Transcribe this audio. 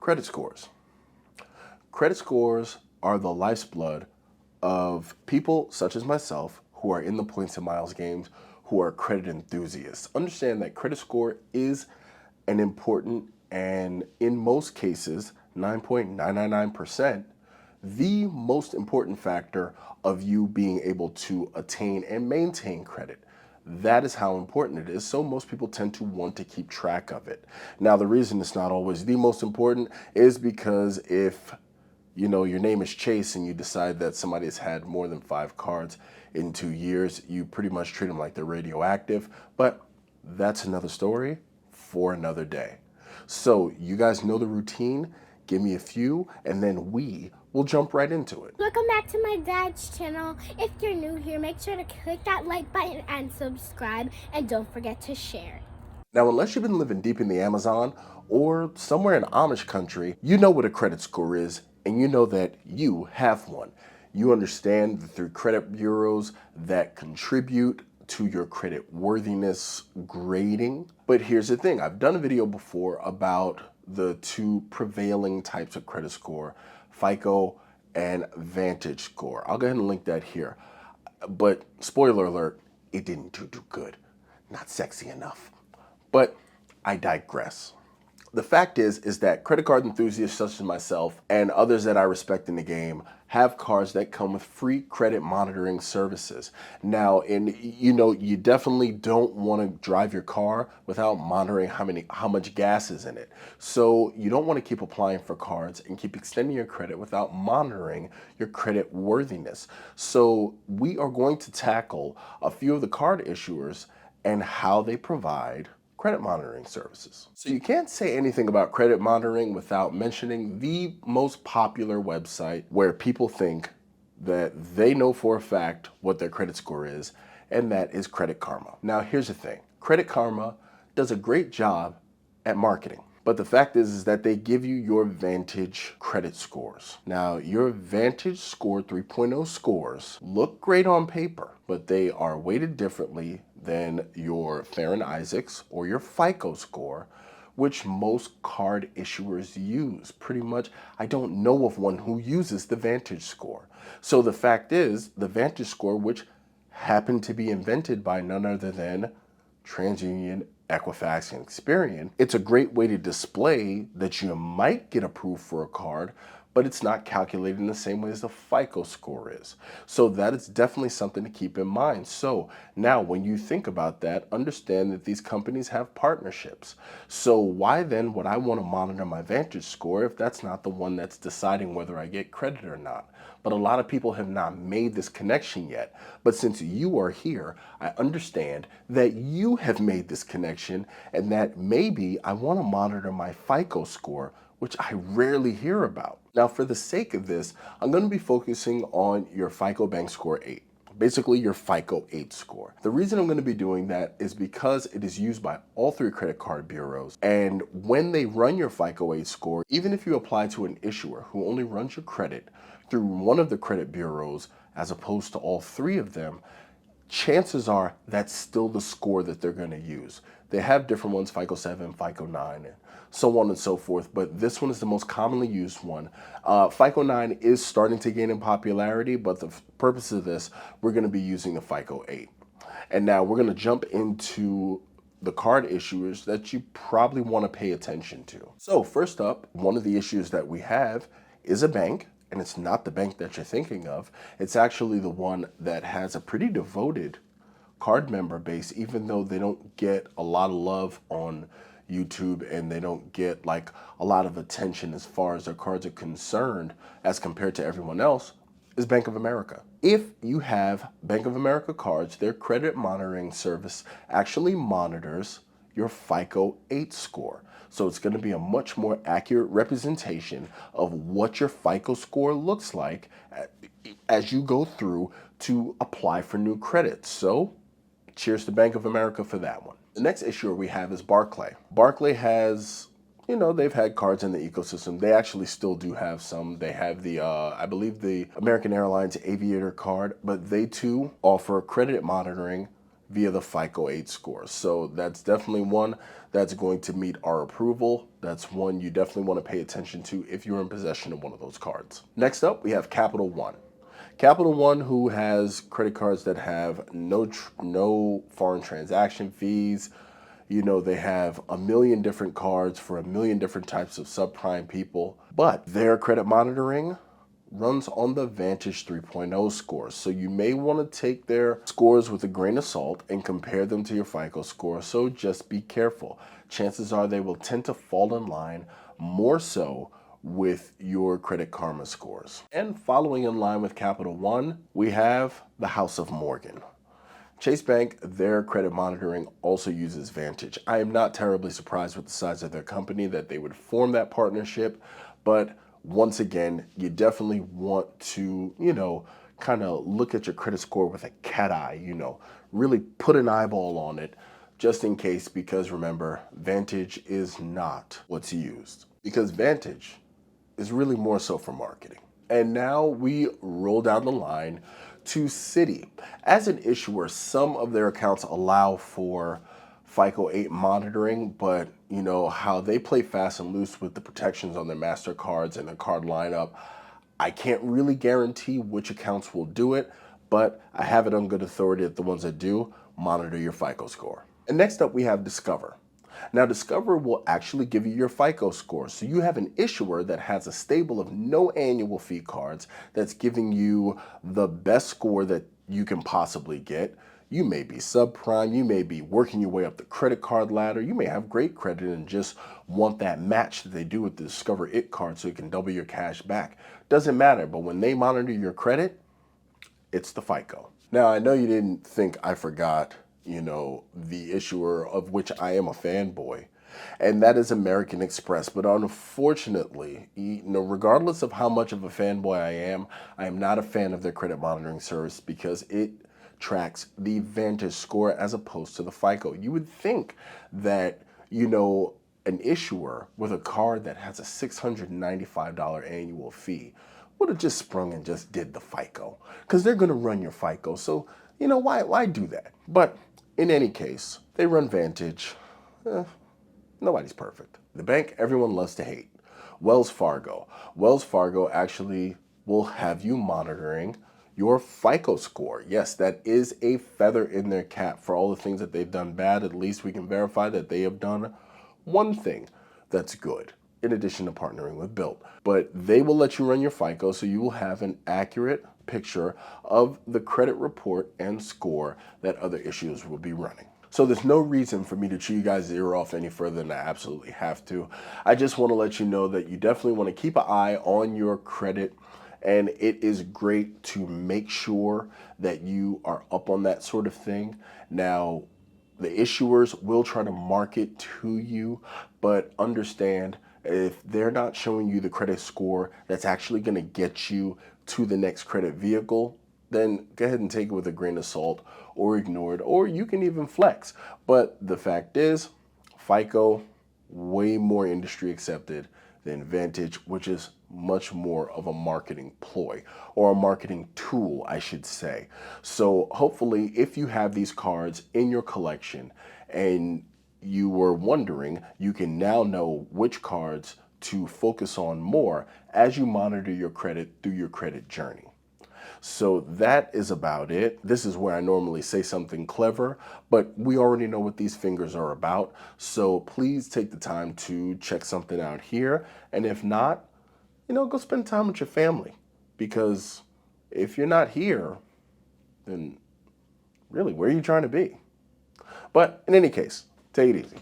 Credit scores. Credit scores are the lifeblood of people such as myself who are in the points and miles games, who are credit enthusiasts. Understand that credit score is an important and, in most cases, 9.999%, the most important factor of you being able to attain and maintain credit. That is how important it is. So most people tend to want to keep track of it. Now, the reason it's not always the most important is because if your name is Chase and you decide that somebody has had more than 5 cards in 2 years, you pretty much treat them like they're radioactive. But that's another story for another day. So you guys know the routine. Give me a few and then we will jump right into it. Welcome back to my dad's channel. If you're new here, make sure to click that like button and subscribe, and don't forget to share. Now, unless you've been living deep in the Amazon or somewhere in Amish country, you know what a credit score is, and you know that you have one. You understand that through credit bureaus that contribute to your credit worthiness grading. But here's the thing, I've done a video before about the two prevailing types of credit score, Fico and VantageScore. I'll go ahead and link that here. But spoiler alert, it didn't do too good. Not sexy enough. But I digress. The fact is that credit card enthusiasts such as myself and others that I respect in the game have cards that come with free credit monitoring services. Now, you definitely don't want to drive your car without monitoring how much gas is in it. So you don't want to keep applying for cards and keep extending your credit without monitoring your credit worthiness. So we are going to tackle a few of the card issuers and how they provide credit monitoring services. So you can't say anything about credit monitoring without mentioning the most popular website where people think that they know for a fact what their credit score is, and that is Credit Karma. Now here's the thing, Credit Karma does a great job at marketing. But the fact is that they give you your Vantage credit scores. Now, your VantageScore 3.0 scores look great on paper, but they are weighted differently than your Farron Isaacs or your Fico score, which most card issuers use. Pretty much, I don't know of one who uses the VantageScore. So the fact is, the VantageScore, which happened to be invented by none other than TransUnion, Equifax, and Experian, it's a great way to display that you might get approved for a card, but it's not calculated in the same way as the Fico score is. So that is definitely something to keep in mind. So now when you think about that, understand that these companies have partnerships. So why then would I want to monitor my Vantage score if that's not the one that's deciding whether I get credit or not? But a lot of people have not made this connection yet. But since you are here, I understand that you have made this connection and that maybe I want to monitor my Fico score, which I rarely hear about. Now, for the sake of this, I'm going to be focusing on your Fico Bank Score 8. Basically your Fico 8 score. The reason I'm going to be doing that is because it is used by all 3 credit card bureaus, and when they run your Fico 8 score, even if you apply to an issuer who only runs your credit through one of the credit bureaus as opposed to all 3 of them, chances are that's still the score that they're going to use. They have different ones, Fico 7, Fico 9, and so on and so forth, but this one is the most commonly used one. Fico 9 is starting to gain in popularity, but the purpose of this, we're going to be using the Fico 8. And now we're going to jump into the card issuers that you probably want to pay attention to. So first up, one of the issues that we have is a bank. And it's not the bank that you're thinking of. It's actually the one that has a pretty devoted card member base, even though they don't get a lot of love on YouTube and they don't get like a lot of attention as far as their cards are concerned as compared to everyone else, is Bank of America. If you have Bank of America cards, their credit monitoring service actually monitors your Fico 8 score. So it's going to be a much more accurate representation of what your Fico score looks like as you go through to apply for new credit. So cheers to Bank of America for that one. The next issuer we have is Barclay. Barclay has, they've had cards in the ecosystem. They actually still do have some. They have the, I believe the American Airlines Aviator card, but they too offer credit monitoring via the FICO 8 score. So that's definitely one that's going to meet our approval. That's one you definitely want to pay attention to if you're in possession of one of those cards. Next up, we have Capital One. Capital One, who has credit cards that have no foreign transaction fees. You know, they have a million different cards for a million different types of subprime people, but their credit monitoring runs on the Vantage 3.0 scores. So you may want to take their scores with a grain of salt and compare them to your FICO score. So just be careful. Chances are they will tend to fall in line more so with your Credit Karma scores. And following in line with Capital One, we have the House of Morgan. Chase Bank, their credit monitoring also uses Vantage. I am not terribly surprised with the size of their company that they would form that partnership, but once again, you definitely want to, kind of look at your credit score with a cat eye, really put an eyeball on it just in case, because remember, Vantage is not what's used, because Vantage is really more so for marketing. And now we roll down the line to Citi. As an issuer, some of their accounts allow for FICO 8 monitoring, but how they play fast and loose with the protections on their MasterCards and their card lineup, I can't really guarantee which accounts will do it, but I have it on good authority that the ones that do monitor your FICO score. And next up, we have Discover. Now, Discover will actually give you your FICO score. So you have an issuer that has a stable of no annual fee cards that's giving you the best score that you can possibly get. You may be subprime, you may be working your way up the credit card ladder, you may have great credit and just want that match that they do with the Discover It card so you can double your cash back. Doesn't matter, but when they monitor your credit, it's the FICO. Now, I know you didn't think I forgot the issuer of which I am a fanboy, and that is American Express. But unfortunately, regardless of how much of a fanboy I am not a fan of their credit monitoring service because it tracks the VantageScore as opposed to the FICO. You would think that, an issuer with a card that has a $695 annual fee would have just sprung and just did the FICO, because they're going to run your FICO. So, why do that? But in any case, they run Vantage. Nobody's perfect. The bank everyone loves to hate, Wells Fargo. Wells Fargo actually will have you monitoring your FICO score. Yes, that is a feather in their cap. For all the things that they've done bad, at least we can verify that they have done one thing that's good, in addition to partnering with Built. But they will let you run your FICO, so you will have an accurate picture of the credit report and score that other issuers will be running. So there's no reason for me to chew you guys' ear off any further than I absolutely have to. I just want to let you know that you definitely want to keep an eye on your credit, and it is great to make sure that you are up on that sort of thing. Now, the issuers will try to market to you, but understand if they're not showing you the credit score that's actually going to get you to the next credit vehicle, then go ahead and take it with a grain of salt or ignore it, or you can even flex. But the fact is, FICO, way more industry accepted than Vantage, which is much more of a marketing ploy, or a marketing tool, I should say. So hopefully, if you have these cards in your collection and you were wondering, you can now know which cards to focus on more as you monitor your credit through your credit journey. So that is about it. This is where I normally say something clever, but we already know what these fingers are about. So please take the time to check something out here. And if not, go spend time with your family, because if you're not here, then really, where are you trying to be? But in any case, take it easy.